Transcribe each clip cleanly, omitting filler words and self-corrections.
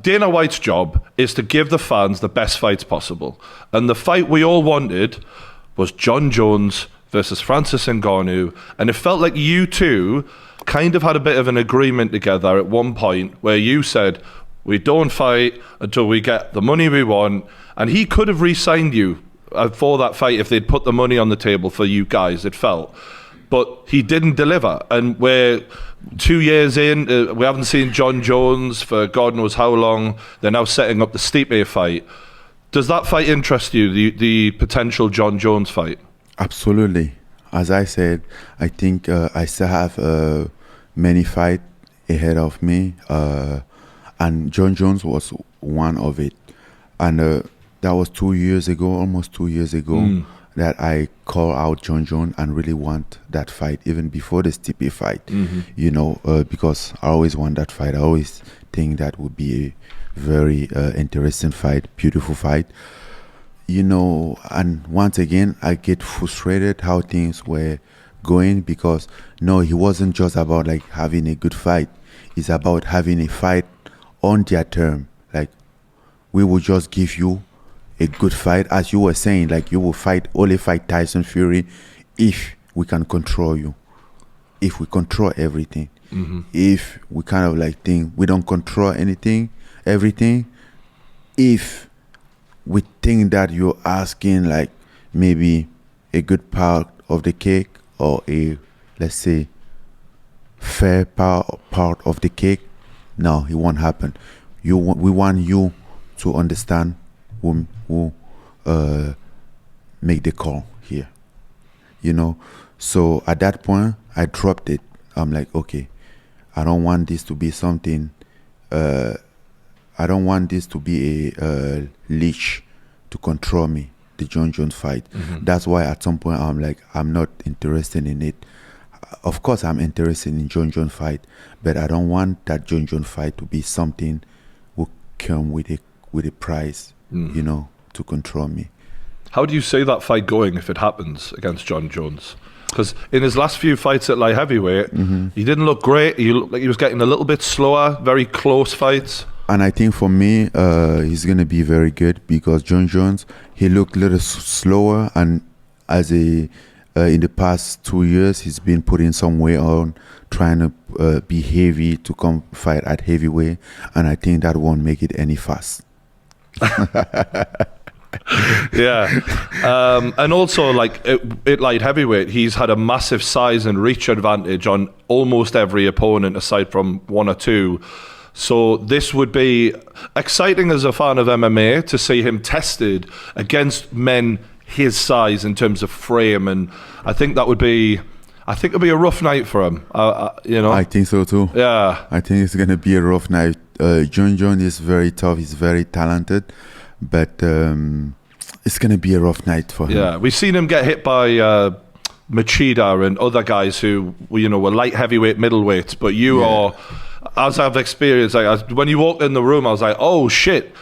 Dana White's job is to give the fans the best fights possible. And the fight we all wanted was Jon Jones versus Francis Ngannou. And it felt like you two kind of had a bit of an agreement together at one point where you said, we don't fight until we get the money we want. And he could have re-signed you for that fight if they'd put the money on the table for you guys, it felt. But he didn't deliver. And we're 2 years in, we haven't seen Jon Jones for God knows how long. They're now setting up the Stipe fight. Does that fight interest you, the potential Jon Jones fight? Absolutely. As I said, I think I still have many fights ahead of me. And Jon Jones was one of it. And that was 2 years ago, almost 2 years ago, that I call out Jon Jones and really want that fight, even before the Stipe fight, you know, because I always want that fight. I always think that would be a very interesting fight, beautiful fight. You know, and once again, I get frustrated how things were going because, no, he wasn't just about like having a good fight. It's about having a fight on their term. Like, we will just give you a good fight, as you were saying, like you will only fight Tyson Fury if we can control you, if we control everything. If we kind of like think we don't control everything, if we think that you're asking like maybe a good part of the cake or a, let's say, fair part of the cake, no, it won't happen. We want you to understand who make the call here, you know. So at that point, I dropped it. I'm like, okay, I don't want this to be something. I don't want this to be a leash to control me. The Jon Jones fight. That's why at some point I'm like, I'm not interested in it. Of course, I'm interested in Jon Jones fight, but I don't want that Jon Jones fight to be something will come with a prize, you know, to control me. How do you see that fight going if it happens against Jon Jones? Because in his last few fights at light heavyweight, he didn't look great. He looked like he was getting a little bit slower, very close fights. And I think for me, he's going to be very good because Jon Jones, he looked a little slower, and as in the past 2 years, he's been putting some weight on, trying to be heavy to come fight at heavyweight, and I think that won't make it any fast. Yeah. And also, like, at light heavyweight, he's had a massive size and reach advantage on almost every opponent aside from one or two. So this would be exciting as a fan of MMA to see him tested against men his size in terms of frame, and I think it'll be a rough night for him. You know, I think so too. Yeah, I think it's gonna be a rough night. Jon Jones is very tough. He's very talented, but it's gonna be a rough night for him. Yeah, we've seen him get hit by Machida and other guys who, you know, were light heavyweight, middleweights. But you are, as I've experienced, like when you walked in the room, I was like, oh shit.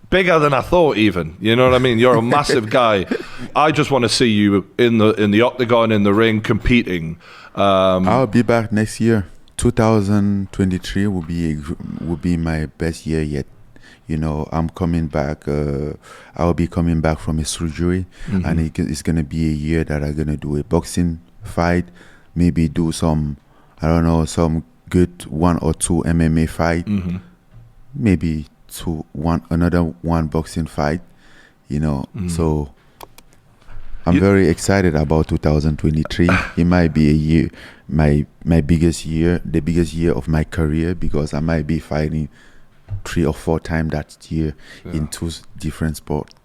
Bigger than I thought, even. You know what I mean? You're a massive guy. I just want to see you in the octagon, in the ring, competing. I'll be back next year. 2023 will be my best year yet. You know, I'm coming back. I'll be coming back from a surgery, and it's gonna be a year that I'm gonna do a boxing fight, maybe do some, I don't know, some good 1 or 2 MMA fight, maybe another one boxing fight, you know. So I'm very excited about 2023. It might be a year, my biggest year, the biggest year of my career, because I might be fighting 3 or 4 times that year in 2 different sports.